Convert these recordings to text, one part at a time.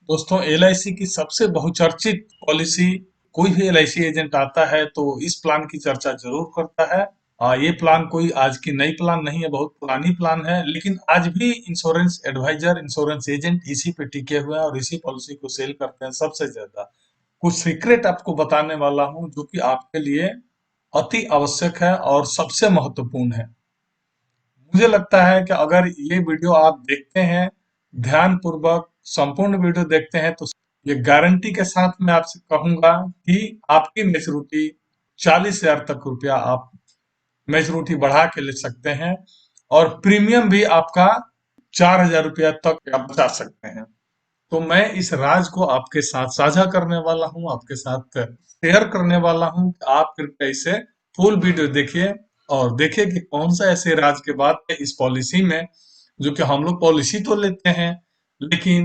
दोस्तों, एलआईसी की सबसे बहुचर्चित पॉलिसी, कोई भी एलआईसी एजेंट आता है तो इस प्लान की चर्चा जरूर करता है। ये प्लान कोई आज की नई प्लान नहीं है, बहुत पुरानी प्लान है, लेकिन आज भी इंश्योरेंस एडवाइजर, इंश्योरेंस एजेंट इसी पे टिके हुए हैं और इसी पॉलिसी को सेल करते हैं सबसे ज्यादा। कुछ सीक्रेट आपको बताने वाला हूं जो कि आपके लिए अति आवश्यक है और सबसे महत्वपूर्ण है। मुझे लगता है कि अगर ये वीडियो आप देखते हैं, ध्यान पूर्वक संपूर्ण वीडियो देखते हैं, तो ये गारंटी के साथ मैं आपसे कहूंगा कि आपकी मेच्योरिटी 40,000 तक रुपया आप मेच्योरिटी बढ़ा के ले सकते हैं और प्रीमियम भी आपका 4,000 रुपया तक आप बचा सकते हैं। तो मैं इस राज को आपके साथ साझा करने वाला हूं, आपके साथ शेयर करने वाला हूं। आप कृपया इसे फुल वीडियो देखिए और देखिए कि कौन सा ऐसे राज के बात है इस पॉलिसी में, जो कि हम लोग पॉलिसी तो लेते हैं लेकिन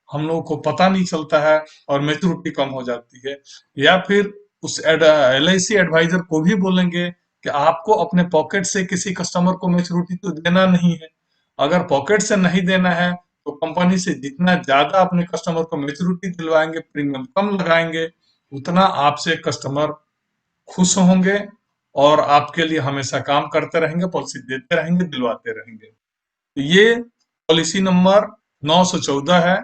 हम लोगों को पता नहीं चलता है और मेच्योरिटी कम हो जाती है। या फिर उस एलआईसी एडवाइजर को भी बोलेंगे कि आपको अपने पॉकेट से किसी कस्टमर को मेच्योरिटी तो देना नहीं है। अगर पॉकेट से नहीं देना है तो कंपनी से जितना ज्यादा अपने कस्टमर को मेच्योरिटी दिलवाएंगे, प्रीमियम कम लगाएंगे, उतना आपसे कस्टमर खुश होंगे और आपके लिए हमेशा काम करते रहेंगे, पॉलिसी देते रहेंगे, दिलवाते रहेंगे। तो ये पॉलिसी नंबर 914 है।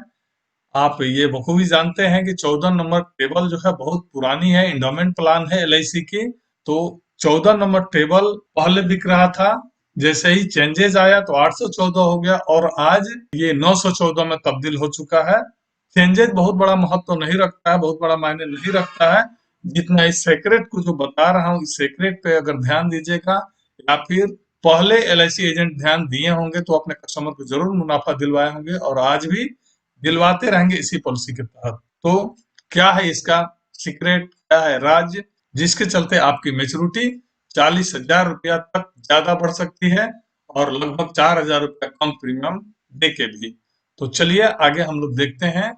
आप ये बखूबी जानते हैं कि 14 नंबर टेबल जो है बहुत पुरानी है, इंडोमेंट प्लान है एलआईसी की। तो 14 नंबर टेबल पहले बिक रहा था, जैसे ही चेंजेस आया तो 814 हो गया और आज ये 914 में तब्दील हो चुका है। चेंजेस बहुत बड़ा महत्व नहीं रखता है, बहुत बड़ा मायने नहीं रखता है, जितना इस सेक्रेट को जो बता रहा हूँ, इस सेक्रेट पे अगर ध्यान दीजिएगा या फिर पहले एलआईसी एजेंट ध्यान दिए होंगे तो अपने कस्टमर को जरूर मुनाफा दिलवाए होंगे और आज भी दिलवाते रहेंगे इसी पॉलिसी के तहत। तो क्या है इसका सीक्रेट, क्या है राज, जिसके चलते आपकी मेच्योरिटी 40,000 रुपया तक ज्यादा बढ़ सकती है और लगभग 4,000 रुपया कम प्रीमियम दे के भी। तो चलिए आगे हम लोग देखते हैं।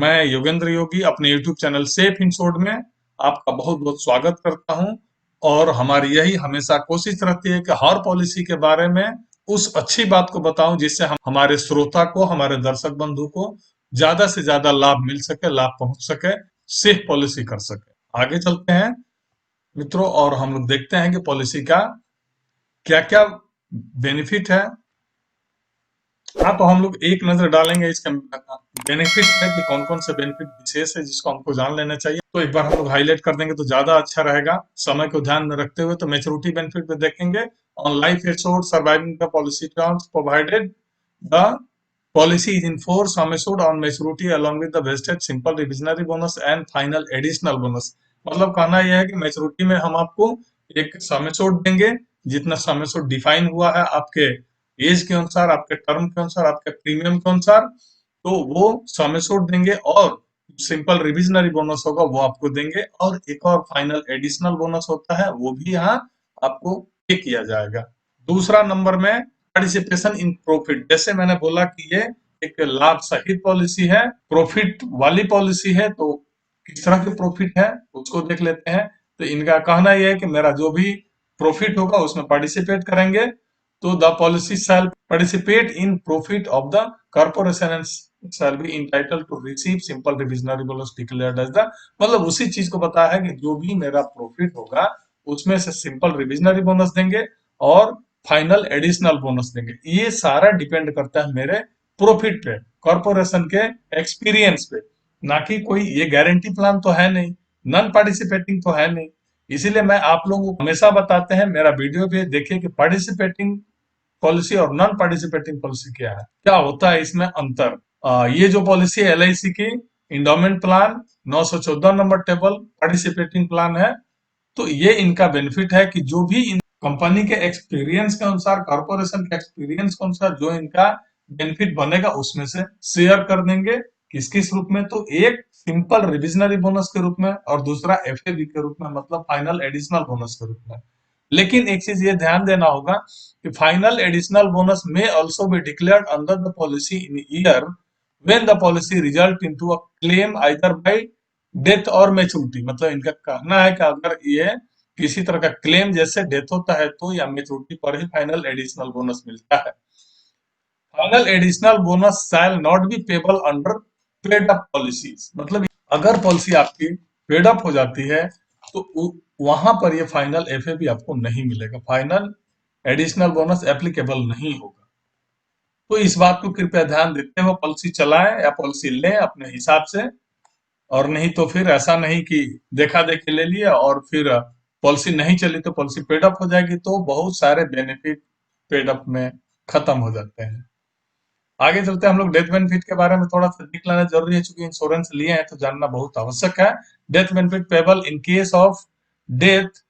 मैं योगेंद्र योगी अपने YouTube चैनल सेफ इंश्योर्ड में आपका बहुत बहुत स्वागत करता हूं और हमारी यही हमेशा कोशिश रहती है कि हर पॉलिसी के बारे में उस अच्छी बात को बताऊं जिससे हम हमारे श्रोता को, हमारे दर्शक बंधु को ज्यादा से ज्यादा लाभ मिल सके, लाभ पहुंच सके, सेफ पॉलिसी कर सके। आगे चलते हैं मित्रों और हम लोग देखते हैं कि पॉलिसी का क्या क्या बेनिफिट है। हाँ, तो हम लोग एक नजर डालेंगे इसके बेनिफिट है कि कौन कौन से बेनिफिट विशेष है जिसको हमको जान लेना चाहिए। तो एक बार हम लोग हाईलाइट कर देंगे तो ज्यादा अच्छा रहेगा, समय को ध्यान में रखते हुए। तो मेच्योरिटी बेनिफिट पे देखेंगे, on life assured surviving the policy terms provided the policy is in force sum assured on maturity along with the wasted simple reversionary bonus and final additional bonus. मतलब कहना यह है कि मेच्योरिटी में हम आपको एक सम एश्योर्ड देंगे, जितना सम एश्योर्ड डिफाइन हुआ है आपके एज के अनुसार, आपके टर्म के अनुसार, आपके प्रीमियम के अनुसार, तो वो सम एश्योर्ड देंगे और सिंपल रिविजनरी बोनस होगा वो आपको देंगे और एक और फाइनल एडिशनल बोनस होता है वो भी यहाँ आपको पे किया जाएगा। दूसरा नंबर में पार्टिसिपेशन इन प्रॉफिट। जैसे मैंने बोला कि ये एक लाभ सहित पॉलिसी है, प्रॉफिट वाली पॉलिसी है, तो किस तरह के प्रॉफिट है उसको देख लेते हैं। तो इनका कहना यह है कि मेरा जो भी प्रॉफिट होगा उसमें पार्टिसिपेट करेंगे। तो the policy shall participate in profit of the corporation and shall be entitled to receive simple revisionary bonus declared as the, मतलब उसी चीज को बताया है कि जो भी मेरा प्रॉफिट होगा उसमें से सिंपल रिविजनरी बोनस देंगे और फाइनल एडिशनल बोनस देंगे। ये सारा डिपेंड करता है मेरे प्रॉफिट पे, कॉर्पोरेशन के एक्सपीरियंस पे, ना कि कोई ये गारंटी प्लान तो है नहीं, नॉन पार्टिसिपेटिंग तो है नहीं। इसीलिए मैं आप लोगों को हमेशा बताते हैं, मेरा वीडियो भी देखिए कि पार्टिसिपेटिंग पॉलिसी और नॉन पार्टिसिपेटिंग पॉलिसी क्या है, क्या होता है इसमें अंतर। ये जो पॉलिसी है एलआईसी की, endowment plan 914 number table participating plan है। तो ये इनका बेनिफिट है कि जो भी इन कंपनी के एक्सपीरियंस के अनुसार, कॉर्पोरेशन के एक्सपीरियंस के अनुसार जो इनका बेनिफिट बनेगा उसमें से शेयर कर देंगे। किस किस रूप में, तो एक सिंपल रिविजनरी बोनस के रूप में और दूसरा एफएबी के रूप में, मतलब फाइनल एडिशनल बोनस के रूप में। लेकिन एक चीज ये ध्यान देना होगा कि फाइनल एडिशनल बोनस में also be declared under the policy in year when the policy result into a claim either bye death और मैच्योरिटी। मतलब इनका कहना है कि अगर ये किसी तरह का क्लेम जैसे डेथ होता है तो या मैच्योरिटी पर ही फाइनल एडिशनल बोनस मिलता है। Final additional bonus shall not be payable under paid up policies, मतलब अगर पॉलिसी आपकी पेड अप हो जाती है तो वहां पर ये फाइनल एफएबी आपको नहीं मिलेगा, फाइनल एडिशनल बोनस एप्लीकेबल नहीं होगा। तो इस बात को कृपया ध्यान देते हुए पॉलिसी चलाएं या पॉलिसी लें अपने हिसाब से, और नहीं तो फिर ऐसा नहीं कि देखा देखी ले लिया और फिर पॉलिसी नहीं चली तो पॉलिसी पेड अप हो जाएगी, तो बहुत सारे बेनिफिट पेड अप में खत्म हो जाते हैं। आगे चलते हैं, हम लोग डेथ बेनिफिट के बारे में थोड़ा सा देख लेना जरूरी है, चूंकि इंश्योरेंस लिए हैं तो जानना बहुत आवश्यक है। Death benefit payable in case of death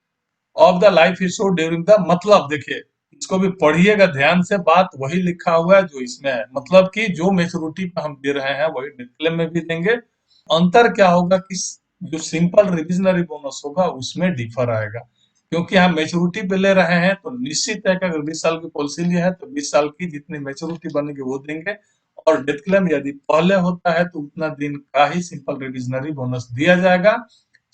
of the life insured during the, मतलब देखिए इसको भी पढ़िएगा ध्यान से, बात वही लिखा हुआ है जो इसमें है, मतलब कि जो मेच्योरिटी पे हम दे रहे हैं वही डेथ क्लेम में भी देंगे। अंतर क्या होगा कि जो सिंपल रिविजनरी बोनस होगा उसमें डिफर आएगा, क्योंकि हम मेच्योरिटी पे ले रहे हैं तो निश्चित है कि अगर 20 साल की पॉलिसी लिया है तो 20 साल की जितनी मेच्योरिटी बनेगी वो देंगे, और डेथ क्लेम यदि पहले होता है तो उतना दिन का ही सिंपल रिविजनरी बोनस दिया जाएगा।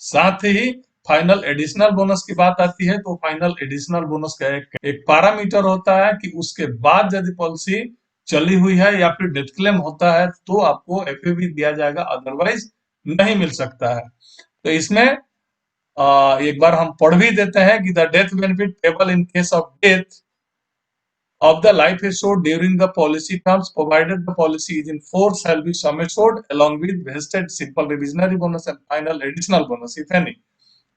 साथ ही फाइनल एडिशनल बोनस की बात आती है तो फाइनल एडिशनल बोनस का एक पैरामीटर होता है कि उसके बाद यदि पॉलिसी चली हुई है या फिर डेथ क्लेम होता है तो आपको एफएबी दिया जाएगा, अदरवाइज नहीं मिल सकता है। तो इसमें एक बार हम पढ़ भी देते हैं कि the death benefit payable in case of death of the life assured during the policy terms, provided the policy is in force, shall be sum assured along with vested simple revisionary bonus and final additional bonus, if any,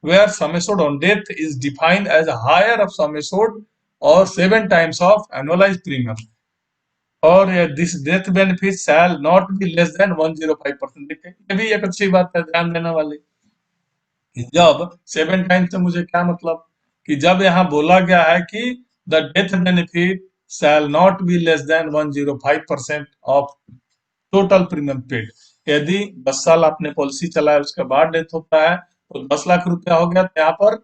where sum assured on death is defined as a higher of sum assured or 7 times of annualized premium, और this death benefit shall not be less than 105%। ये भी एक अच्छी बात है ध्यान देने वाली, कि जब 7 टाइम्स से मुझे क्या मतलब, कि जब यहाँ बोला गया है कि the death benefit shall not be less than 105% of total premium paid. यदि 10 साल आपने पॉलिसी चलाया उसके बाद डेथ होता है तो 10 लाख रुपया हो गया, तो यहाँ पर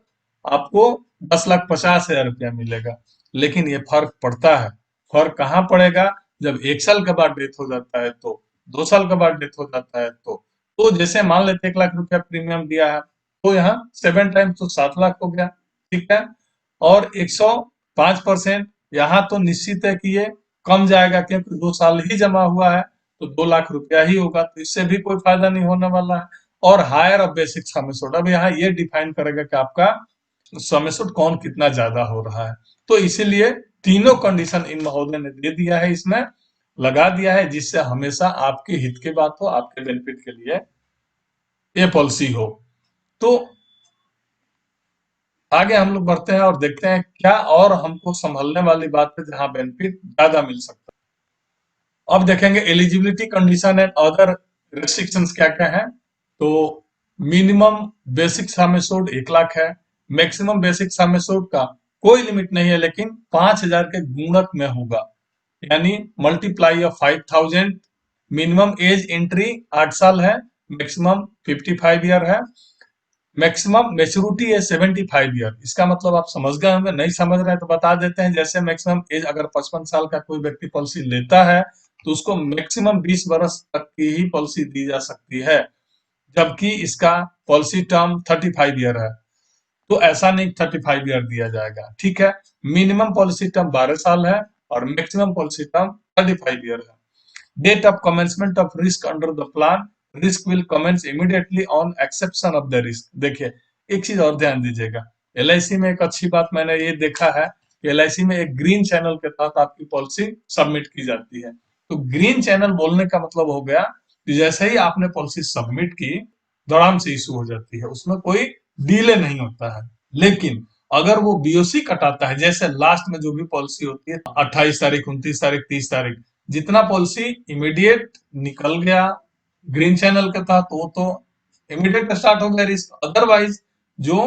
आपको 10,50,000 रुपया मिलेगा। लेकिन ये फर्क पड़ता है, फर्क कहाँ पड़ेगा, जब 1 साल के बाद डेथ हो जाता है तो, 2 साल के बाद डेथ हो जाता है तो जैसे मान लेते 1 लाख रुपया प्रीमियम दिया है तो यहाँ 7 टाइम्स तो 7 लाख हो गया, ठीक है। और 105% यहाँ तो निश्चित है कि ये कम जाएगा, क्योंकि 2 साल ही जमा हुआ है तो 2 लाख रुपया ही होगा, तो इससे भी कोई फायदा नहीं होने वाला है। और higher of basic sum assured, अब यहाँ ये डिफाइन करेगा कि आपका सम एश्योर्ड कौन कितना ज्यादा हो रहा है, तो इसीलिए तीनों कंडीशन इन महोदय ने दे दिया है, इसमें लगा दिया है, जिससे हमेशा आपके हित की बात हो, आपके बेनिफिट के लिए ये पॉलिसी हो। तो आगे हम लोग बढ़ते हैं और देखते हैं क्या और हमको संभलने वाली बात है जहां बेनिफिट ज्यादा मिल सकता है। अब देखेंगे eligibility condition and other restrictions क्या क्या है। तो minimum basic sum assured 1 lakh है, मैक्सिमम बेसिक सम एश्योर्ड का कोई लिमिट नहीं है, लेकिन 5,000 के गुणक में होगा, यानी multiply of 5,000। Minimum age entry 8 साल है, मैक्सिमम 55 ईयर है, मैक्सिमम मेच्योरिटी है 75 ईयर। इसका मतलब आप समझ गए होंगे, नहीं समझ रहे हैं तो बता देते हैं। जैसे मैक्सिमम एज अगर 55 साल का कोई व्यक्ति पॉलिसी लेता है तो उसको मैक्सिमम 20 वर्ष तक की ही पॉलिसी दी जा सकती है, जबकि इसका पॉलिसी टर्म 35 ईयर है, तो ऐसा नहीं 35 ईयर दिया जाएगा, ठीक है। मिनिमम पॉलिसी टर्म 12 साल है और मैक्सिमम पॉलिसी टर्म 35 ईयर है। Date of commencement of risk under the plan, risk will commence immediately on exception of the risk। देखिए एक चीज और ध्यान दीजिएगा, एलआईसी में एक अच्छी बात मैंने ये देखा है कि एलआईसी में एक ग्रीन चैनल के तहत आपकी पॉलिसी सबमिट की जाती है। तो ग्रीन चैनल बोलने का मतलब हो गया कि जैसे ही आपने पॉलिसी सबमिट की दौरान से इशू हो जाती है, उसमें कोई डिले नहीं होता है। लेकिन अगर वो बीओसी कटाता है, जैसे लास्ट में जो भी पॉलिसी होती है 28 तारीख, 29 तारीख, 30 तारीख, जितना पॉलिसी इमीडिएट निकल गया ग्रीन चैनल के तहत वो तो इमीडिएट स्टार्ट हो गया रिस्क, अदरवाइज जो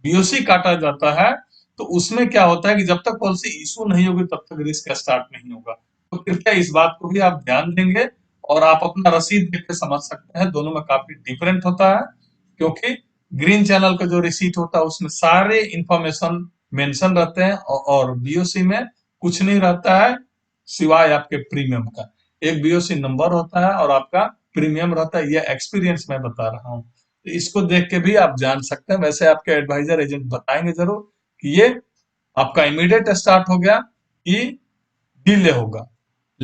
बीओसी काटा जाता है तो उसमें क्या होता है कि जब तक पॉलिसी इशू नहीं होगी तब तक रिस्क स्टार्ट नहीं होगा। तो कृपया इस बात को भी आप ध्यान देंगे, और आप अपना रसीद देख के समझ सकते हैं दोनों में काफी डिफरेंट होता है, क्योंकि ग्रीन चैनल का जो रिसीट होता है उसमें सारे इंफॉर्मेशन मेंशन रहते हैं और बीओसी में कुछ नहीं रहता है सिवाय आपके प्रीमियम का। एक बीओसी नंबर होता है और आपका प्रीमियम रहता है, ये एक्सपीरियंस मैं बता रहा हूँ, तो इसको देख के भी आप जान सकते हैं। वैसे आपके एडवाइजर एजेंट बताएंगे जरूर कि ये आपका इमीडिएट स्टार्ट हो गया कि डिले होगा,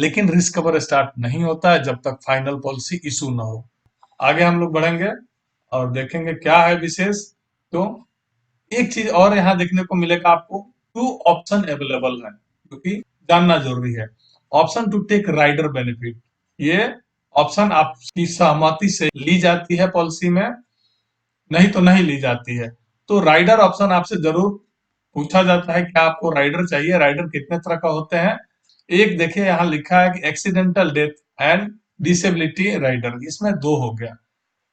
लेकिन रिस्क कवर स्टार्ट नहीं होता है जब तक फाइनल पॉलिसी इशू ना हो। आगे हम लोग बढ़ेंगे और देखेंगे क्या है विशेष। तो एक चीज और यहाँ देखने को मिलेगा आपको, टू ऑप्शन अवेलेबल है जो कि जानना जरूरी है। Option to take rider benefit, ये ऑप्शन आपकी सहमति से ली जाती है पॉलिसी में, नहीं तो नहीं ली जाती है। तो राइडर ऑप्शन आपसे जरूर पूछा जाता है, क्या आपको राइडर चाहिए। राइडर कितने तरह का होते हैं, एक देखिए यहाँ लिखा है कि accidental death and disability rider, इसमें दो हो गया।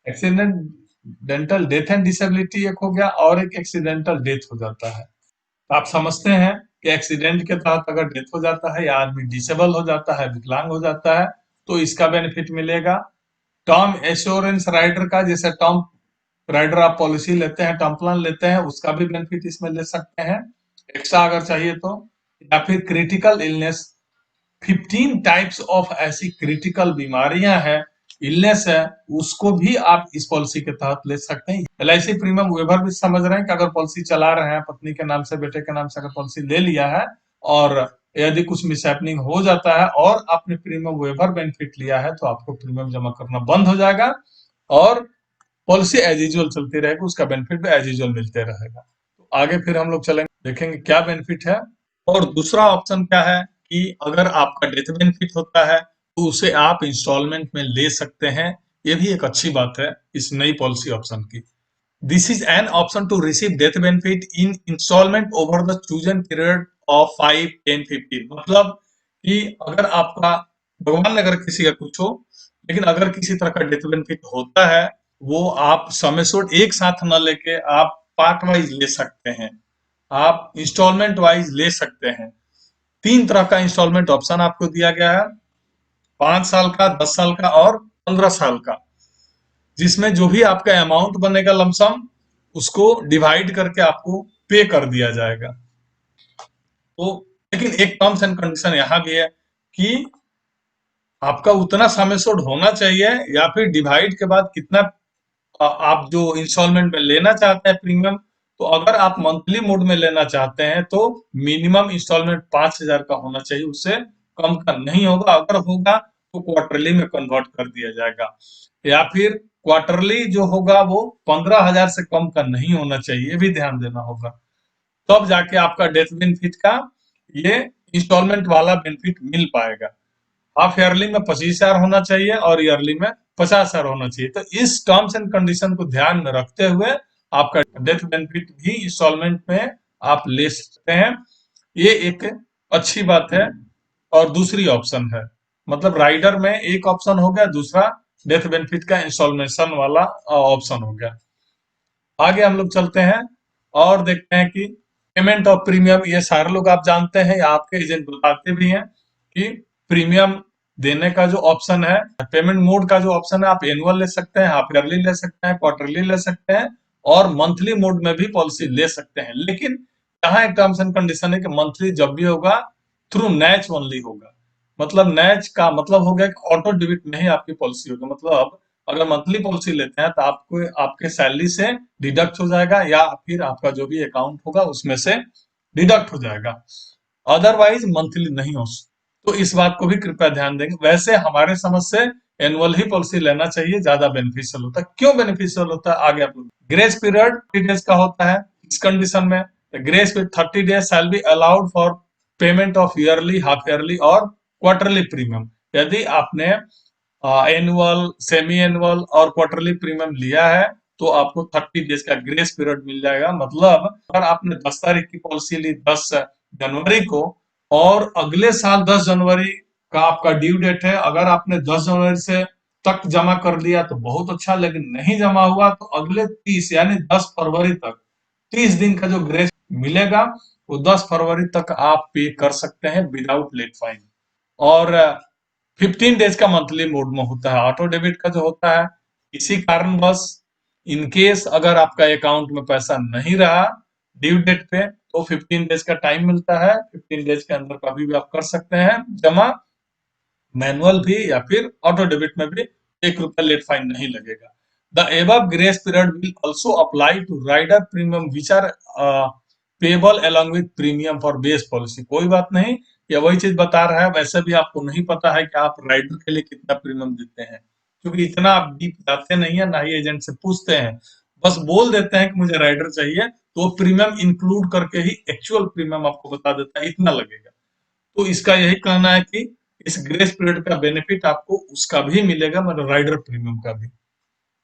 एक्सीडेंटल डेथ एंड डिसेबिलिटी एक हो गया और एक एक्सीडेंटल डेथ हो जाता है। तो आप समझते हैं कि एक्सीडेंट के तहत अगर डेथ हो जाता है या आदमी डिसेबल हो जाता है, विकलांग हो जाता है, तो इसका बेनिफिट मिलेगा। टर्म एश्योरेंस राइडर का, जैसे टर्म राइडर आप पॉलिसी लेते हैं, टर्म प्लान लेते हैं, उसका भी बेनिफिट इसमें ले सकते हैं एक्स्ट्रा अगर चाहिए तो। या फिर क्रिटिकल इलनेस, 15 टाइप्स ऑफ ऐसी क्रिटिकल बीमारियां हैं, इलनेस है, उसको भी आप इस पॉलिसी के तहत ले सकते हैं। एलआईसी प्रीमियम वेवर भी समझ रहे हैं कि अगर पॉलिसी चला रहे हैं, पत्नी के नाम से, बेटे के नाम से अगर पॉलिसी ले लिया है और यदि कुछ मिसहैपनिंग हो जाता है और आपने प्रीमियम वेवर बेनिफिट लिया है, तो आपको प्रीमियम जमा करना बंद हो जाएगा और पॉलिसी एज यूजुअल चलती रहेगी, उसका बेनिफिट भी एज यूजुअल मिलते रहेगा। तो आगे फिर हम लोग चलेंगे, देखेंगे क्या बेनिफिट है। और दूसरा ऑप्शन क्या है कि अगर आपका डेथ बेनिफिट होता है तो उसे आप इंस्टॉलमेंट में ले सकते हैं। ये भी एक अच्छी बात है इस नई पॉलिसी ऑप्शन की। This is an option to receive death benefit in instalment over the chosen period of 5, 10, 15। मतलब कि अगर आपका, भगवान ने अगर किसी का कुछ हो, लेकिन अगर किसी तरह का डेथ बेनिफिट होता है, वो आप समय सोट एक साथ न लेके आप पार्ट वाइज ले सकते हैं, आप इंस्टॉलमेंट वाइज ले सकते हैं। 3 तरह का इंस्टॉलमेंट ऑप्शन आपको दिया गया है, 5 साल का, 10 साल का और 15 साल का, जिसमें जो भी आपका अमाउंट बनेगा लमसम, उसको डिवाइड करके आपको पे कर दिया जाएगा। तो लेकिन एक टर्म्स एंड कंडीशन यहाँ भी है कि आपका उतना समय सोड होना चाहिए या फिर डिवाइड के बाद कितना आप जो इंस्टॉलमेंट में लेना चाहते हैं प्रीमियम, तो अगर आप मंथली मोड में लेना चाहते हैं तो मिनिमम इंस्टॉलमेंट 5,000 का होना चाहिए, उससे कम का नहीं होगा। अगर होगा तो क्वार्टरली में कन्वर्ट कर दिया जाएगा, या फिर क्वार्टरली जो होगा वो 15,000 से कम का नहीं होना चाहिए, ये भी ध्यान देना होगा। तब जाके आपका डेथ बेनिफिट का ये इंस्टॉलमेंट वाला बेनिफिट मिल पाएगा। हाफ ईयरली में 25,000 होना चाहिए और ईयरली में 50,000 होना चाहिए। तो इस टर्म्स एंड कंडीशन को ध्यान में रखते हुए आपका डेथ बेनिफिट भी इंस्टॉलमेंट में आप ले सकते हैं। ये एक अच्छी बात है। और दूसरी ऑप्शन है, मतलब राइडर में एक ऑप्शन हो गया, दूसरा डेथ बेनिफिट का इंस्टॉलमेशन वाला ऑप्शन हो गया। आगे हम लोग चलते हैं और देखते हैं कि पेमेंट ऑफ प्रीमियम, ये सारे लोग आप जानते हैं, आपके एजेंट बताते भी हैं कि प्रीमियम देने का जो ऑप्शन है, पेमेंट मोड का जो ऑप्शन है, आप एनुअल ले सकते हैं, हाफ ईयरली ले सकते हैं, क्वार्टरली ले सकते हैं और मंथली मोड में भी पॉलिसी ले सकते हैं। लेकिन यहाँ एक टर्म्स एंड कंडीशन है कि मंथली जब भी होगा थ्रू नैच ओनली होगा। मतलब नैच का मतलब हो गया कि ऑटो डेबिट में ही आपकी पॉलिसी होगी। मतलब अगर मंथली पॉलिसी लेते हैं तो आपको आपके सैलरी से डिडक्ट हो जाएगा या फिर आपका जो भी अकाउंट होगा उसमें से डिडक्ट हो जाएगा, अदरवाइज मंथली नहीं हो। तो इस बात को भी कृपया ध्यान देंगे। वैसे हमारे समझ से एनुअल ही पॉलिसी लेना चाहिए, ज्यादा बेनिफिशियल होता है। क्यों बेनिफिशियल होता है, आगे आप लोग। ग्रेस पीरियड 30 डेज का होता है इस कंडीशन में। Grace period 30 days shall be allowed for payment of yearly, half yearly और क्वार्टरली प्रीमियम। यदि आपने एनुअल, सेमी एनुअल और क्वार्टरली प्रीमियम लिया है तो आपको 30 डेज का ग्रेस पीरियड मिल जाएगा। मतलब अगर आपने 10 तारीख की पॉलिसी ली 10 जनवरी को और अगले साल 10 जनवरी का आपका ड्यू डेट है, अगर आपने 10 जनवरी से तक जमा कर लिया तो बहुत अच्छा, लेकिन नहीं जमा हुआ तो अगले 30 यानी 10 फरवरी तक 30 दिन का जो ग्रेस मिलेगा वो 10 फरवरी तक आप पे कर सकते हैं विदाउट लेट फाइन। और 15 डेज का मंथली मोड में होता है ऑटो डेबिट का जो होता है। इसी कारण बस इन केस अगर आपका अकाउंट में पैसा नहीं रहा ड्यू डेट पे तो 15 डेज का टाइम मिलता है, 15 डेज के अंदर कभी भी आप कर सकते हैं जमा, मैनुअल भी या फिर ऑटो डेबिट में भी। 1 रुपया लेट फाइन नहीं लगेगा। The above grace period will also apply to rider premium which are payable along with premium for base policy. कोई बात नहीं, या वही चीज बता रहा है, वैसे भी आपको नहीं पता है कि आप राइडर के लिए कितना प्रीमियम देते हैं, क्योंकि इतना आप डीप जाते नहीं है, ना ही एजेंट से पूछते हैं, बस बोल देते हैं कि मुझे राइडर चाहिए, तो वो प्रीमियम इंक्लूड करके ही एक्चुअल प्रीमियम आपको बता देता है इतना लगेगा। तो इसका यही कहना है कि इस ग्रेस पीरियड का बेनिफिट आपको उसका भी मिलेगा, मतलब राइडर प्रीमियम का भी।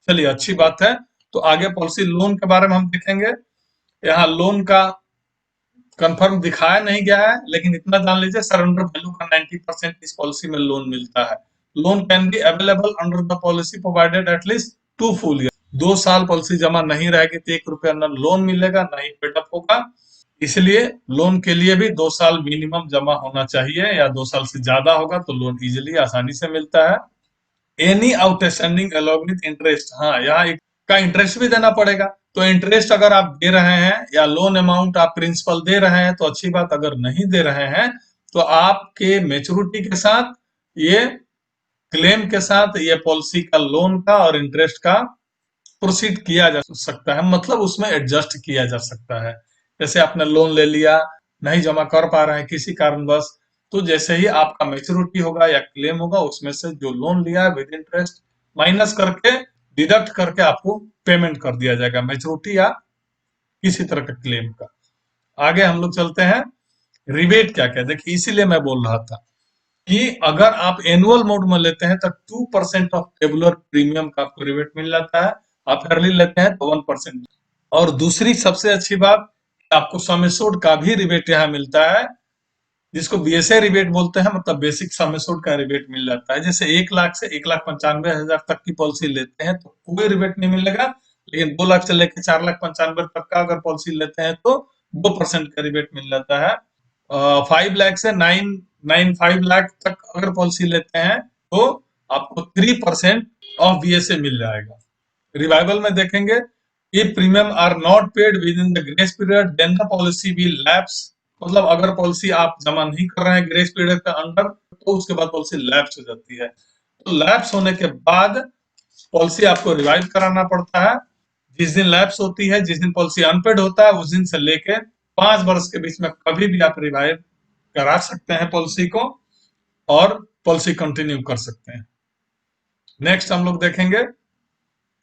चलिए, अच्छी बात है। तो आगे पॉलिसी लोन के बारे में हम देखेंगे। यहाँ लोन का कंफर्म दिखाया नहीं गया है, लेकिन इतना जान लीजिए सरेंडर वैल्यू का 90% इस पॉलिसी में लोन मिलता है। Loan can be available under the policy provided at least 2 full year. 2 साल पॉलिसी जमा नहीं रहेगी तो 1 रुपया न लोन मिलेगा, न ही पेडअप होगा। इसलिए लोन के लिए भी 2 साल मिनिमम जमा होना चाहिए, या 2 साल से ज्यादा होगा तो लोन इजिली आसानी से मिलता है। Any outstanding along with interest, हाँ यहाँ एक का इंटरेस्ट भी देना पड़ेगा। तो इंटरेस्ट अगर आप दे रहे हैं या लोन अमाउंट आप प्रिंसिपल दे रहे हैं तो अच्छी बात, अगर नहीं दे रहे हैं तो आपके मेच्योरिटी के साथ ये क्लेम के साथ ये पॉलिसी का लोन का और इंटरेस्ट का प्रोसीड किया जा सकता है, मतलब उसमें एडजस्ट किया जा सकता है। जैसे आपने लोन ले लिया, नहीं जमा कर पा रहे हैं किसी कारणवश, तो जैसे ही आपका मेच्योरिटी होगा या क्लेम होगा, उसमें से जो लोन लिया है विद इंटरेस्ट माइनस करके, डिडक्ट करके आपको पेमेंट कर दिया जाएगा, मेच्योरिटी या किसी तरह का क्लेम का। आगे हम लोग चलते हैं, रिबेट क्या क्या, देखिए इसीलिए मैं बोल रहा था कि अगर आप एनुअल मोड में लेते हैं तो 2% ऑफ टेबुलर प्रीमियम का आपको रिबेट मिल जाता है। आप अर्ली लेते हैं तो 1%। और दूसरी सबसे अच्छी बात, आपको सम एश्योर्ड का भी रिबेट यहाँ मिलता है, जिसको बीएसए रिबेट बोलते हैं, मतलब बेसिक सम एश्योर्ड का रिबेट मिल जाता है। जैसे 1 लाख से 1,95,000 तक की पॉलिसी लेते हैं तो कोई रिबेट नहीं मिलेगा, लेकिन 2 लाख से लेकर 4,95,000 तक का अगर पॉलिसी लेते हैं तो 2% का रिबेट मिल जाता है। 5 लाख से 9,95 लाख तक अगर पॉलिसी लेते हैं तो आपको 3% ऑफ बीएसए मिल जाएगा। रिवाइवल में देखेंगे, if premium are not paid within the grace period then the policy will lapse, मतलब अगर पॉलिसी आप जमा नहीं कर रहे हैं ग्रेस पीरियड के अंडर तो उसके बाद पॉलिसी लैप्स हो जाती है। तो लैप्स होने के बाद पॉलिसी आपको रिवाइव कराना पड़ता है। जिस दिन लैप्स होती है, जिस दिन पॉलिसी अनपेड होता है, उस दिन से लेके 5 वर्ष के बीच में कभी भी आप रिवाइव करा सकते हैं पॉलिसी को और पॉलिसी कंटिन्यू कर सकते हैं। नेक्स्ट हम लोग देखेंगे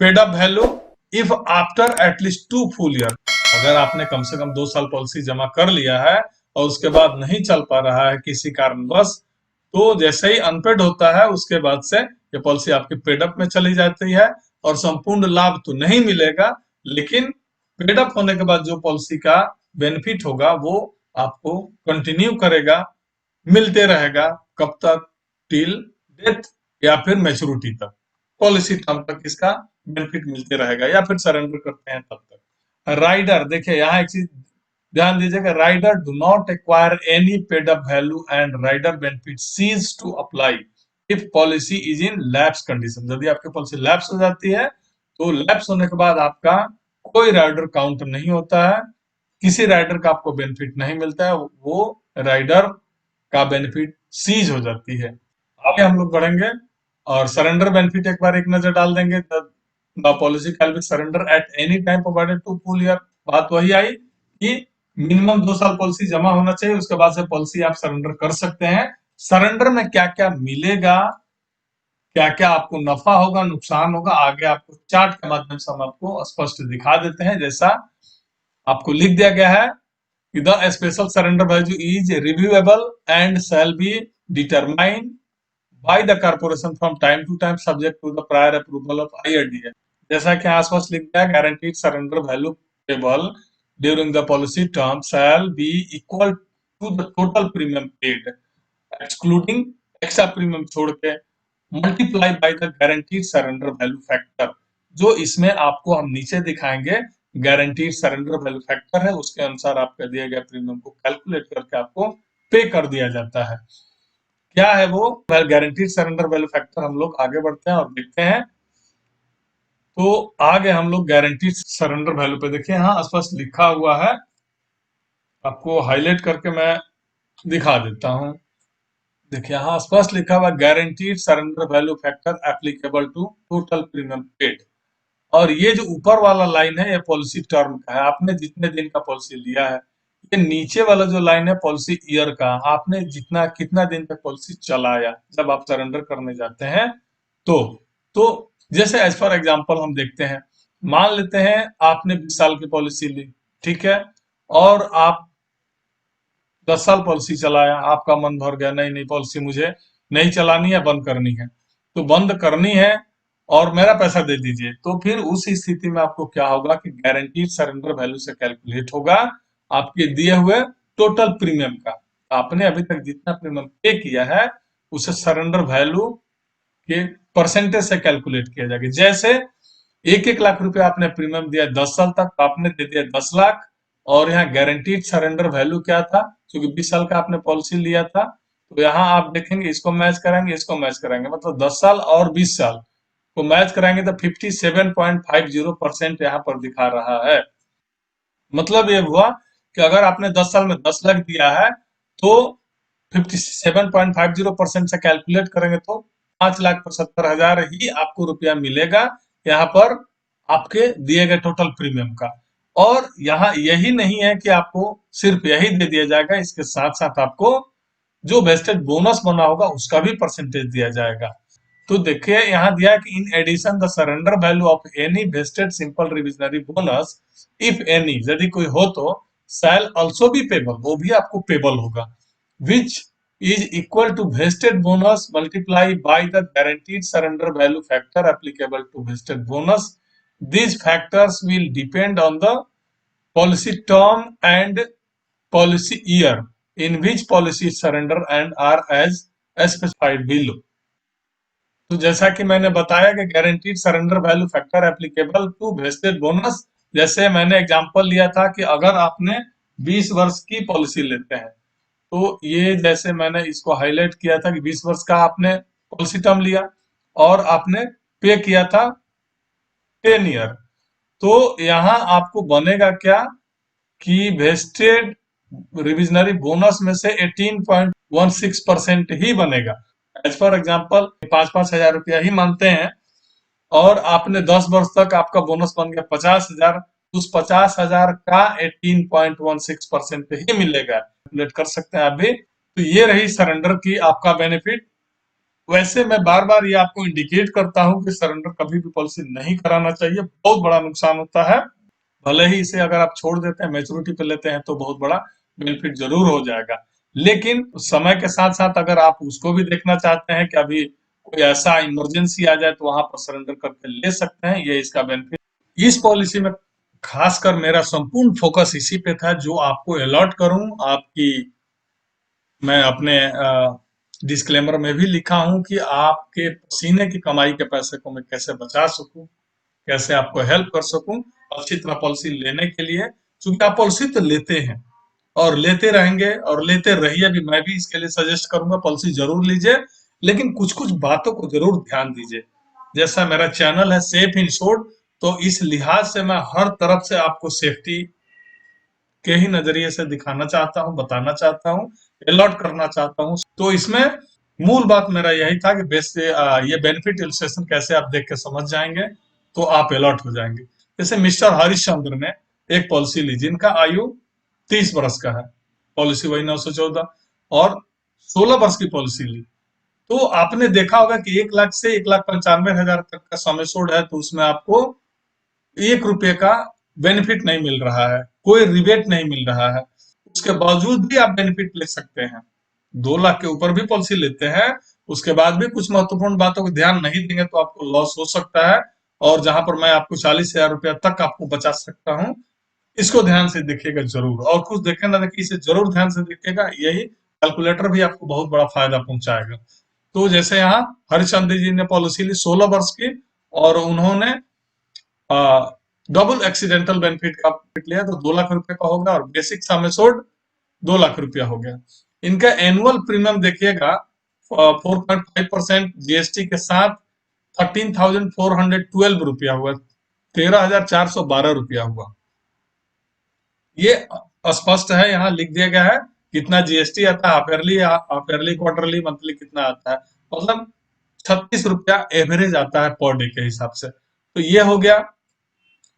paid up value if after at least 2 full year. अगर आपने कम से कम 2 साल पॉलिसी जमा कर लिया है और उसके बाद नहीं चल पा रहा है किसी कारणवश, तो जैसे ही अनपेड होता है उसके बाद से ये पॉलिसी आपकी पेडअप में चली जाती है और संपूर्ण लाभ तो नहीं मिलेगा, लेकिन पेडअप होने के बाद जो पॉलिसी का बेनिफिट होगा वो आपको कंटिन्यू करेगा, मिलते रहेगा। कब तक? टिल डेथ या फिर मैच्योरिटी तक, पॉलिसी टर्म तक इसका बेनिफिट मिलते रहेगा, या फिर सरेंडर करते हैं तब तक। राइडर, देखिए यहाँ एक चीज ध्यान दीजिएगा, rider do not acquire any paid up value and rider benefit cease to apply if policy is in lapse condition. यदि आपकी पॉलिसी लैप्स हो जाती है तो लैप्स होने के बाद आपका कोई राइडर काउंट नहीं होता है, किसी राइडर का आपको बेनिफिट नहीं मिलता है, वो राइडर का बेनिफिट सीज हो जाती है। आगे हम लोग बढ़ेंगे और सरेंडर बेनिफिट एक बार एक नजर डाल देंगे। The policy can be surrender at any time provided to full year. बात वही आई कि मिनिमम 2 साल पॉलिसी जमा होना चाहिए, उसके बाद से पॉलिसी आप सरेंडर कर सकते हैं। सरेंडर में क्या क्या मिलेगा, क्या क्या आपको नफा होगा, नुकसान होगा, आगे आपको चार्ट के माध्यम से हम आपको स्पष्ट दिखा देते हैं। जैसा आपको लिख दिया गया है, the special surrender value is reviewable and shall be determined by the corporation from time to time subject to the prior approval of IRDA। जैसा कि आसपास लिख दिया, guaranteed surrender value payable during the policy term shall be equal to the total premium paid excluding extra premium छोड़ के multiply by the guaranteed surrender value factor। जो इसमें आपको हम नीचे दिखाएंगे, गारंटीड सरेंडर वैल्यू फैक्टर है, उसके अनुसार आपका दिए गए प्रीमियम को कैलकुलेट करके आपको पे कर दिया जाता है। क्या है वो गारंटीड सरेंडर वैल्यू फैक्टर, हम लोग आगे बढ़ते हैं और देखते हैं। तो आगे हम लोग गारंटीड सरेंडर वैल्यू पे देखिए, यहाँ स्पष्ट लिखा हुआ है, आपको हाईलाइट करके मैं दिखा देता हूँ। देखिए यहाँ स्पष्ट लिखा हुआ, guaranteed surrender value factor applicable to total premium paid. और ये जो ऊपर वाला लाइन है ये पॉलिसी टर्म का है, आपने जितने दिन का पॉलिसी लिया है। ये नीचे वाला जो लाइन है पॉलिसी ईयर का, आपने जितना कितना दिन तक पॉलिसी चलाया जब आप सरेंडर करने जाते हैं तो तो जैसे एज फॉर एग्जांपल हम देखते हैं, मान लेते हैं आपने 20 साल की पॉलिसी ली, ठीक है, और आप 10 साल पॉलिसी चलाया, आपका मन भर गया, नहीं नहीं पॉलिसी मुझे नहीं चलानी है, बंद करनी है, तो बंद करनी है और मेरा पैसा दे दीजिए, तो फिर उस स्थिति में आपको क्या होगा कि गारंटीड सरेंडर वैल्यू से कैलकुलेट होगा आपके दिए हुए टोटल प्रीमियम का। आपने अभी तक जितना प्रीमियम पे किया है उसे सरेंडर वैल्यू के परसेंटेज से कैलकुलेट किया जाएगा। जैसे 1-1 लाख रुपए आपने प्रीमियम दिया 10 साल तक, तो आपने दे दिया 10 लाख, और यहाँ गारंटीड सरेंडर वैल्यू क्या था, क्योंकि 20 साल का आपने पॉलिसी लिया था, तो यहाँ आप देखेंगे इसको मैच कराएंगे, इसको मैच कराएंगे, मतलब 10 साल और 20 साल को मैच कराएंगे तो 57.50% यहाँ पर दिखा रहा है। मतलब ये हुआ कि अगर आपने 10 साल में 10 लाख दिया है तो 57.50% से कैलकुलेट करेंगे तो 5,75,000 ही आपको रुपया मिलेगा यहाँ पर आपके दिए गए टोटल प्रीमियम का। और यहाँ यही नहीं है कि आपको सिर्फ यही दे दिया जाएगा, इसके साथ साथ आपको जो वेस्टेड बोनस बना होगा उसका भी परसेंटेज दिया जाएगा। तो देखिए यहाँ दिया है कि in addition the surrender value of any vested simple reversionary bonus if any, यदि कोई हो तो, शैल ऑल्सो बी पेबल, वो भी आपको पेबल होगा, which is equal to vested bonus multiply by the guaranteed surrender value factor applicable to vested bonus. These factors will depend on the policy term and policy year in which policy is surrender and are as specified below। तो जैसा कि मैंने बताया कि guaranteed surrender value factor applicable to vested bonus, जैसे मैंने example लिया था कि अगर आपने 20 वर्ष की पॉलिसी लेते हैं, तो ये जैसे मैंने इसको हाईलाइट किया था कि 20 वर्ष का आपने पॉलिसी टर्म लिया और आपने पे किया था 10 ईयर, तो यहाँ आपको बनेगा क्या कि वेस्टेड रिविजनरी बोनस में से 18.16% ही बनेगा। एज फॉर एग्जाम्पल 5-5 हजार रुपया ही मानते हैं और आपने 10 वर्ष तक आपका बोनस बन गया 50 हजार, उस 50 हजार का 18.16% ही मिलेगा। कैलकुलेट कर सकते हैं आप भी। तो ये रही सरेंडर की आपका बेनिफिट। वैसे मैं बार बार ये आपको इंडिकेट करता हूँ कि सरेंडर कभी भी पॉलिसी नहीं कराना चाहिए, बहुत बड़ा नुकसान होता है। भले ही इसे अगर आप छोड़ देते हैं, मैच्योरिटी पे लेते हैं, तो बहुत बड़ा बेनिफिट जरूर हो जाएगा, लेकिन समय के साथ साथ अगर आप उसको भी देखना चाहते हैं कि अभी कोई ऐसा इमरजेंसी आ जाए तो वहां पर सरेंडर करके ले सकते हैं, ये इसका बेनिफिट। इस पॉलिसी में खासकर मेरा संपूर्ण फोकस इसी पे था जो आपको अलॉट करूं। आपकी मैं अपने डिस्क्लेमर में भी लिखा हूं कि आपके पसीने की कमाई के पैसे को मैं कैसे बचा सकूं, कैसे आपको हेल्प कर सकूं अच्छी तरह पॉलिसी लेने के लिए। क्योंकि आप पॉलिसी तो लेते हैं और लेते रहेंगे और लेते रहिए भी, मैं भी इसके लिए सजेस्ट करूंगा पॉलिसी जरूर लीजिए, लेकिन कुछ कुछ बातों को जरूर ध्यान दीजिए। जैसा मेरा चैनल है सेफ इंश्योर्ड, तो इस लिहाज से मैं हर तरफ से आपको सेफ्टी के ही नजरिए से दिखाना चाहता हूँ, बताना चाहता हूँ, अलॉट करना चाहता हूँ। तो इसमें मूल बात मेरा यही था कि ये बेनिफिट इलस्ट्रेशन कैसे आप देख के समझ जाएंगे तो आप अलॉट हो जाएंगे। जैसे मिस्टर हरिश्चंद्र ने एक पॉलिसी ली जिनका आयु 30 वर्ष का है, पॉलिसी वही 914, और 16 वर्ष की पॉलिसी ली, तो आपने देखा होगा कि 1 लाख से 1,95,000 तक का सम एश्योर्ड है, तो उसमें आपको 1 रुपये का बेनिफिट नहीं मिल रहा है, कोई रिबेट नहीं मिल रहा है, उसके बावजूद भी आप बेनिफिट ले सकते हैं। 2 लाख के ऊपर भी पॉलिसी लेते हैं, उसके बाद भी कुछ महत्वपूर्ण बातों को ध्यान नहीं देंगे तो आपको लॉस हो सकता है। और जहां पर मैं आपको 40,000 रुपया तक आपको बचा सकता हूँ, इसको ध्यान से देखिएगा जरूर, और कुछ देखे ना देखे इसे जरूर ध्यान से देखिएगा, यही कैलकुलेटर भी आपको बहुत बड़ा फायदा पहुंचाएगा। तो जैसे यहाँ हरिचंद्र जी ने पॉलिसी ली 16 वर्ष की, और उन्होंने डबल एक्सीडेंटल बेनिफिट का बेनिफिट लिया, तो 2 लाख रुपए का होगा और बेसिक सम एश्योर्ड 2 लाख रुपया हो गया। इनका एनुअल प्रीमियम देखिएगा 4.5% जीएसटी के साथ 13,412 रुपया हुआ, 13,412 रुपया हुआ। ये स्पष्ट है, यहाँ लिख दिया गया है कितना जीएसटी आता है, हाफ ईयरली, क्वार्टरली, मंथली कितना आता है, मतलब 36 रुपया एवरेज आता है पर डे के हिसाब से। तो ये हो गया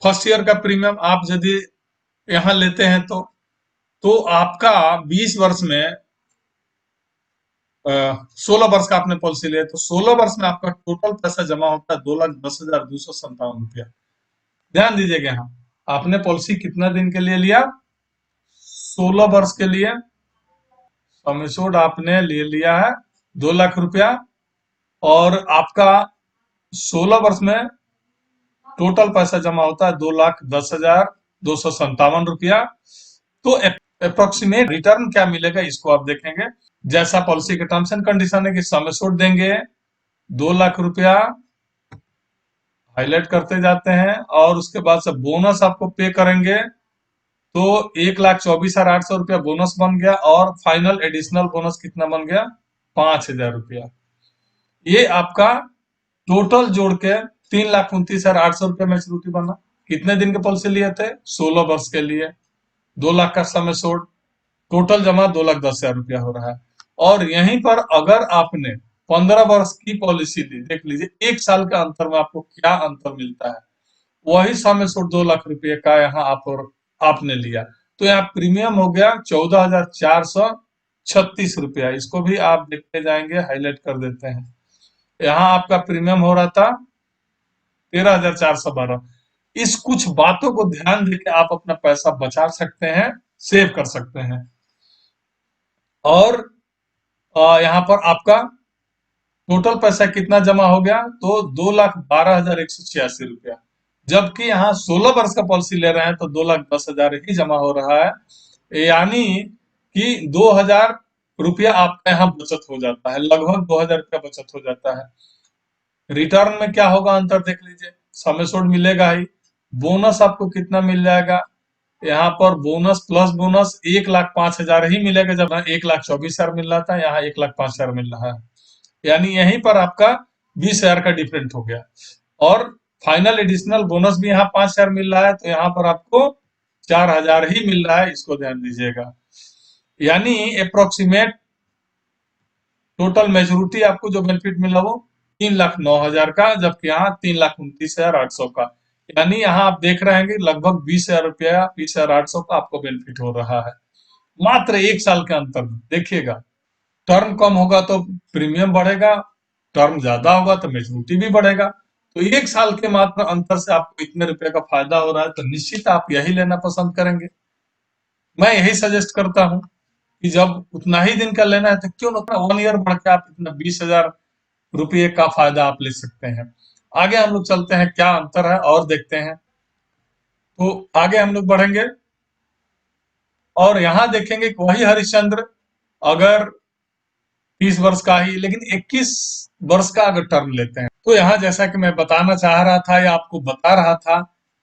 फर्स्ट ईयर का प्रीमियम। आप यदि यहाँ लेते हैं तो तो आपका 20 वर्ष में 16 वर्ष का आपने पॉलिसी लिया तो 16 वर्ष में आपका टोटल पैसा जमा होता है 2,10,257 रुपया। ध्यान दीजिएगा यहाँ, आपने पॉलिसी कितना दिन के लिए लिया? 16 वर्ष के लिए। सम एश्योर्ड आपने ले लिया है 2 लाख रुपया, और आपका 16 वर्ष में टोटल पैसा जमा होता है 2,10,257 रुपया। तो अप्रोक्सीमेट रिटर्न क्या मिलेगा इसको आप देखेंगे। जैसा पॉलिसी के टर्म्स एंड कंडीशन है कि सम एश्योर्ड देंगे 2 लाख रुपया, हाईलाइट करते जाते हैं, और उसके बाद से बोनस आपको पे करेंगे तो 1,24,800 रुपया बोनस बन गया, और फाइनल एडिशनल बोनस कितना बन गया? 5,000 रुपया। ये आपका टोटल जोड़ के 3,29,800 रुपया मैच्योरिटी बना। कितने दिन के पॉलिसी लिए थे? 16 वर्ष के लिए। 2 लाख का सम एश्योर्ड, टोटल जमा 2,10,000 रुपया हो रहा है। और यहीं पर अगर आपने 15 वर्ष की पॉलिसी ली, देख लीजिए 1 साल के अंतर में आपको क्या अंतर मिलता है। वही सम एश्योर्ड 2 लाख रुपये का यहाँ आपने लिया, तो यहाँ प्रीमियम हो गया 14,436 रुपया। इसको भी आप देखते जाएंगे, हाईलाइट कर देते हैं। यहाँ आपका प्रीमियम हो रहा था 13,412। इस कुछ बातों को ध्यान देके आप अपना पैसा बचा सकते हैं, सेव कर सकते हैं। और यहाँ पर आपका टोटल पैसा कितना जमा हो गया? तो 2,12,186 रुपया। जबकि यहाँ 16 वर्ष का पॉलिसी ले रहे हैं तो 2,10,000 ही जमा हो रहा है, यानी कि 2,000 रुपया आपका यहाँ बचत हो जाता है, लगभग 2,000 रुपया बचत हो जाता है। रिटर्न में क्या होगा अंतर देख लीजिए, सम एश्योर्ड मिलेगा ही, बोनस आपको कितना मिल जाएगा? यहाँ पर बोनस प्लस बोनस 1,05,000 ही मिलेगा, जब 1,24,000 मिल रहा था, यहाँ 1,05,000 मिल रहा है, यानी यहीं पर आपका 20,000 का डिफरेंट हो गया। और फाइनल एडिशनल बोनस भी यहाँ 5,000 मिल रहा है, तो यहाँ पर आपको 4,000 ही मिल रहा है, इसको ध्यान दीजिएगा। यानी अप्रोक्सीमेट टोटल मेच्योरिटी आपको जो बेनिफिट मिला वो 3,09,000 का, जबकि यहाँ 3,29,800 का। यानी यहाँ आप देख रहे हैं कि लगभग 20,000 रुपया, 20,800 का आपको बेनिफिट हो रहा है मात्र 1 साल के अंतर में। देखिएगा, टर्म कम होगा तो प्रीमियम बढ़ेगा, टर्म ज्यादा होगा तो मेच्योरिटी भी बढ़ेगा। तो 1 साल के मात्र अंतर से आपको इतने रुपए का फायदा हो रहा है, तो निश्चित आप यही लेना पसंद करेंगे। मैं यही सजेस्ट करता हूँ कि जब उतना ही दिन का लेना है तो क्यों ना 1 ईयर बढ़ के आप इतना 20,000 रुपये का फायदा आप ले सकते हैं। आगे हम लोग चलते हैं, क्या अंतर है और देखते हैं। तो आगे हम लोग बढ़ेंगे और यहाँ देखेंगे कि वही हरिश्चंद्र अगर 30 वर्ष का ही, लेकिन 21 वर्ष का अगर टर्म लेते हैं, तो यहाँ जैसा कि मैं बताना चाह रहा था या आपको बता रहा था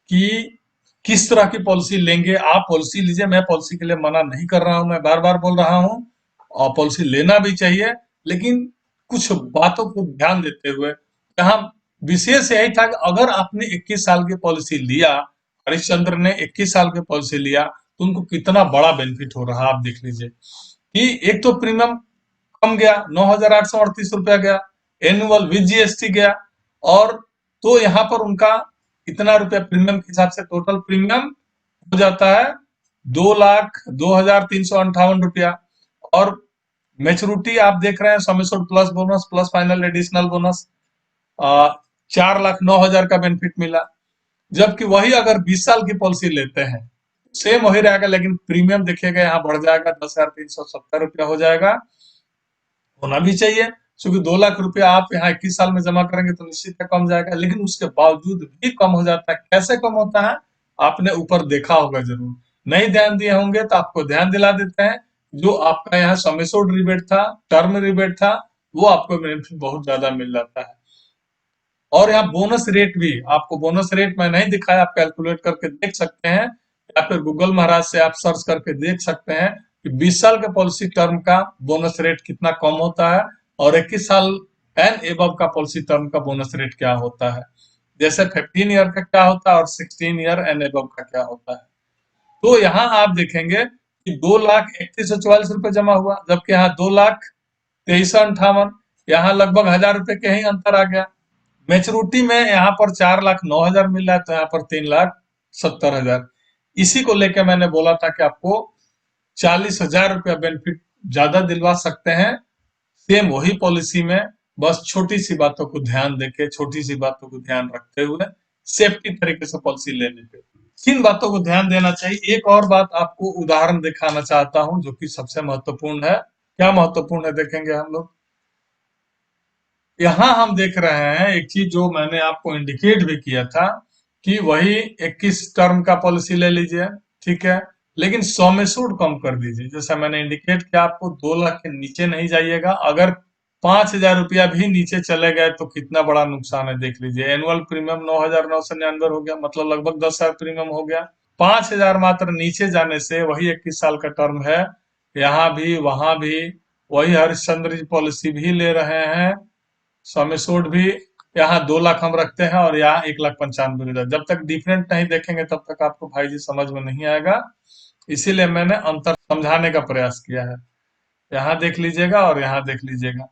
कि किस तरह की पॉलिसी लेंगे। आप पॉलिसी लीजिए, मैं पॉलिसी के लिए मना नहीं कर रहा हूं, मैं बार बार बोल रहा हूं, और पॉलिसी लेना भी चाहिए, लेकिन कुछ बातों को ध्यान देते हुए। यहाँ विशेष यही था कि अगर आपने 21 साल की पॉलिसी लिया, हरिश्चंद्र ने 21 साल की पॉलिसी लिया, तो उनको कितना बड़ा बेनिफिट हो रहा है आप देख लीजिए। कि एक तो प्रीमियम कम गया, 9,838 रुपया गया, एनुअल विद जीएसटी गया, और तो यहाँ पर उनका इतना रुपया प्रीमियम के हिसाब से टोटल प्रीमियम हो जाता है 2,02,358 रुपया। और मेच्योरिटी आप देख रहे हैं sum assured plus bonus plus final additional bonus 4,09,000 का बेनिफिट मिला। जबकि वही अगर 20 साल की पॉलिसी लेते हैं सेम वही रहेगा, लेकिन प्रीमियम देखिएगा यहाँ बढ़ जाएगा, 10,370 रुपया हो जाएगा। होना भी चाहिए, क्योंकि 2 लाख रुपया आप यहाँ 21 साल में जमा करेंगे तो निश्चित है कम जाएगा, लेकिन उसके बावजूद भी कम हो जाता है। कैसे कम होता है आपने ऊपर देखा होगा जरूर, नहीं ध्यान दिए होंगे तो आपको ध्यान दिला देते हैं। जो आपका यहाँ सम एश्योर्ड रिबेट था, टर्म रिबेट था, वो आपको बेनिफिट बहुत ज्यादा मिल जाता है। और यहाँ बोनस रेट भी, आपको बोनस रेट मैं नहीं दिखाया, आप कैलकुलेट करके देख सकते हैं, या फिर गूगल महाराज से आप सर्च करके देख सकते हैं कि 20 साल के पॉलिसी टर्म का बोनस रेट कितना कम होता है, और 21 साल एंड एबव का पॉलिसी टर्म का बोनस रेट क्या होता है। जैसे 15 ईयर का क्या होता है और 16 ईयर एंड एबव का क्या होता है। तो यहाँ आप देखेंगे कि 2,31,44 रुपए जमा हुआ, जबकि यहाँ 2,23,58, यहाँ लगभग 1,000 रुपए के ही अंतर आ गया। मेच्योरिटी में यहाँ पर 4,09,000 मिल रहा है, तो यहाँ पर 3,70,000। इसी को लेकर मैंने बोला था कि आपको 40,000 रुपया बेनिफिट ज्यादा दिलवा सकते हैं सेम वही पॉलिसी में, बस छोटी सी बातों को ध्यान देके, छोटी सी बातों को ध्यान रखते हुए सेफ्टी तरीके से पॉलिसी लेने पे किन बातों को ध्यान देना चाहिए। एक और बात आपको उदाहरण दिखाना चाहता हूं जो कि सबसे महत्वपूर्ण है। क्या महत्वपूर्ण है देखेंगे हम लोग। यहाँ हम देख रहे हैं एक चीज जो मैंने आपको इंडिकेट भी किया था कि वही 21 टर्म का पॉलिसी ले लीजिए, ठीक है, लेकिन सम एश्योर्ड कम कर दीजिए। जैसा मैंने इंडिकेट किया आपको 2 लाख के नीचे नहीं जाइएगा। अगर 5,000 रुपया भी नीचे चले गए तो कितना बड़ा नुकसान है देख लीजिए। एनुअल प्रीमियम 9,999 हो गया, मतलब लगभग 10,000 प्रीमियम हो गया। 5,000 मात्र नीचे जाने से वही 21 साल का टर्म है, यहाँ भी वहां भी वही हरिश्चंद्र जी पॉलिसी भी ले रहे हैं। सम एश्योर्ड भी यहाँ 2 लाख हम रखते हैं और यहाँ 1,95,000। जब तक डिफरेंट नहीं देखेंगे तब तक आपको भाई जी समझ में नहीं आएगा, इसीलिए मैंने अंतर समझाने का प्रयास किया है। यहाँ देख लीजिएगा और यहाँ देख लीजिएगा।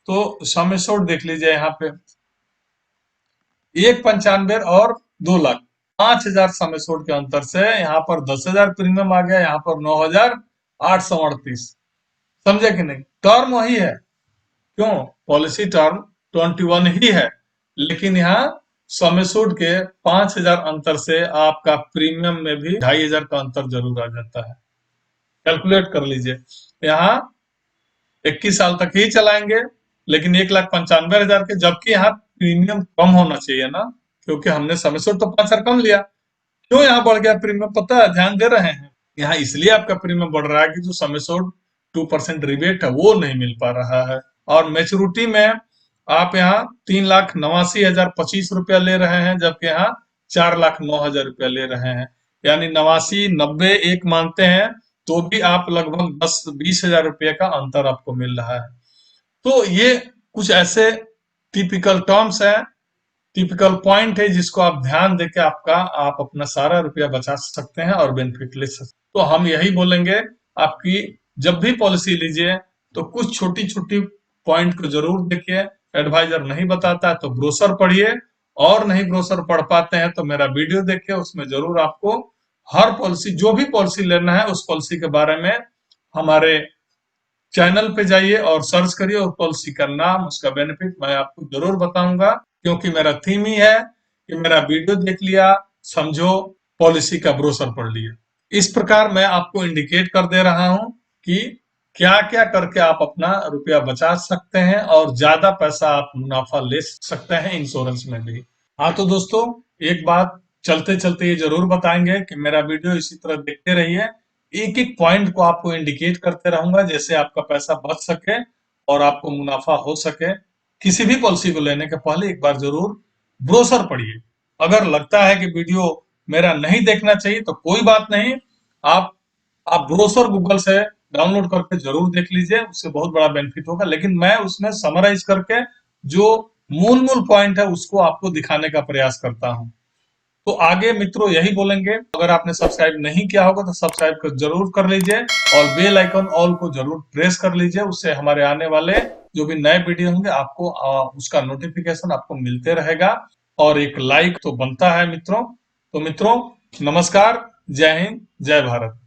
तो सम एश्योर्ड देख लीजिए, यहाँ पे 1,95 और 2 लाख, 5,000 सम एश्योर्ड के अंतर से यहाँ पर 10,000 प्रीमियम आ गया, यहाँ पर 9,838। समझे कि नहीं। टर्म वही है, क्यों, पॉलिसी टर्म 21 ही है, लेकिन यहाँ सम एश्योर्ड के 5,000 अंतर से आपका प्रीमियम में भी 2,500 का अंतर जरूर आ जाता है। कैलकुलेट कर लीजिए। यहाँ 21 साल तक ही चलाएंगे लेकिन 1,95,000 के, जबकि यहाँ प्रीमियम कम होना चाहिए ना, क्योंकि हमने सम एश्योर्ड तो 5,000 कम लिया। क्यों यहाँ बढ़ गया प्रीमियम, पता है, ध्यान दे रहे हैं। यहाँ इसलिए आपका प्रीमियम बढ़ रहा है कि जो सम एश्योर्ड 2% रिबेट है वो नहीं मिल पा रहा है। और मेच्योरिटी में आप यहाँ 3,89,025 रुपया ले रहे हैं, जबकि यहाँ 4,09,000 रुपया ले रहे हैं। यानी 89, 90 एक मानते हैं तो भी आप लगभग 10-20 हजार रुपये का अंतर आपको मिल रहा है। तो ये कुछ ऐसे टिपिकल टर्म्स है, टिपिकल पॉइंट है जिसको आप ध्यान देके आप अपना सारा रुपया बचा सकते हैं और बेनिफिट ले सकते हैं। तो हम यही बोलेंगे, आपकी जब भी पॉलिसी लीजिए तो कुछ छोटी छोटी पॉइंट को जरूर देखिए। एडवाइजर नहीं बताता है तो ब्रोशर पढ़िए, और नहीं ब्रोशर पढ़ पाते हैं तो मेरा वीडियो देखिए, उसमें जरूर आपको हर पॉलिसी, जो भी पॉलिसी लेना है उस पॉलिसी के बारे में हमारे चैनल पे जाइए और सर्च करिए, उस पॉलिसी का नाम, उसका बेनिफिट मैं आपको जरूर बताऊंगा, क्योंकि मेरा थीम ही है कि मेरा वीडियो देख लिया, समझो, पॉलिसी का ब्रोशर पढ़ लिया। इस प्रकार मैं आपको इंडिकेट कर दे रहा हूं कि क्या क्या करके आप अपना रुपया बचा सकते हैं और ज्यादा पैसा आप मुनाफा ले सकते हैं इंश्योरेंस में भी। हाँ तो दोस्तों, एक बात चलते चलते ये जरूर बताएंगे कि मेरा वीडियो इसी तरह देखते रहिए। एक एक पॉइंट को आपको इंडिकेट करते रहूंगा, जैसे आपका पैसा बच सके और आपको मुनाफा हो सके। किसी भी पॉलिसी को लेने के पहले एक बार जरूर ब्रोशर पढ़िए। अगर लगता है कि वीडियो मेरा नहीं देखना चाहिए तो कोई बात नहीं, आप आप ब्रोशर गूगल से डाउनलोड करके जरूर देख लीजिए, उससे बहुत बड़ा बेनिफिट होगा। लेकिन मैं उसमें समराइज करके जो मूल मूल पॉइंट है उसको आपको दिखाने का प्रयास करता हूं। तो आगे मित्रों यही बोलेंगे, अगर आपने सब्सक्राइब नहीं किया होगा तो सब्सक्राइब कर जरूर कर लीजिए और बेल आइकन ऑल को जरूर प्रेस कर लीजिए। उससे हमारे आने वाले जो भी नए वीडियो होंगे आपको उसका नोटिफिकेशन आपको मिलते रहेगा। और एक लाइक तो बनता है मित्रों। तो मित्रों, नमस्कार, जय हिंद, जय भारत।